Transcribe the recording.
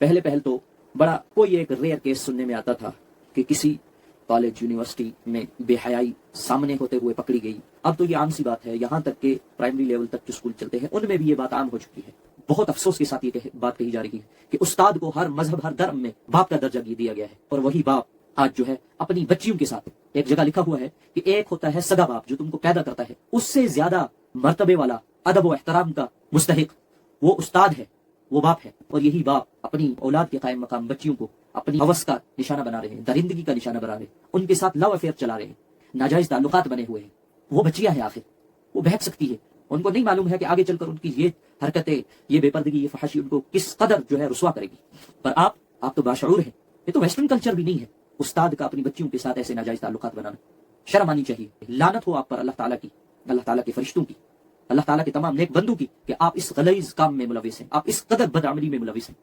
पहले पहल तो बड़ा कोई एक रेयर केस सुनने में आता था कि किसी कॉलेज यूनिवर्सिटी में बेहयाई सामने होते हुए पकड़ी गई। अब तो ये आम सी बात है, यहाँ तक के प्राइमरी लेवल तक जो स्कूल चलते हैं उनमें भी ये बात आम हो चुकी है। बहुत अफसोस के साथ ये बात कही जा रही है कि उस्ताद को हर मजहब हर धर्म में बाप का दर्जा दिया गया है, और वही बाप आज जो है अपनी बच्चियों के साथ, एक जगह लिखा हुआ है कि एक होता है सगा बाप जो तुमको पैदा करता है, उससे ज्यादा मर्तबे वाला अदब व एहतराम का मुस्तहिक वो उस्ताद है, वो बाप है। और यही बाप अपनी औलाद के कायम मकाम बच्चियों को अपनी हवस का निशाना बना रहे हैं, दरिंदगी का निशाना बना रहे हैं, उनके साथ लव अफेयर चला रहे हैं, नाजायज ताल्लुकात बने हुए हैं। वो बच्चियां हैं, आखिर वो बहक सकती है। उनको नहीं मालूम है कि आगे चलकर उनकी ये हरकतें, ये बेपर्दगी, ये फहाशी उनको किस कदर जो है रुसवा करेगी। पर आप तो बाशऊर हैं। ये तो वेस्टर्न कल्चर भी नहीं है, उस्ताद का अपनी बच्चियों के साथ ऐसे नाजायज ताल्लुकात बनाना। शर्म आनी चाहिए। लानत हो आप पर अल्लाह ताला की, अल्लाह ताला के फरिश्तों की, अल्लाह ताला के तमाम नेक बंदों की कि आप इस गलीज काम में मुलविस हैं, आप इस कदर बदअमली में मुलविस हैं।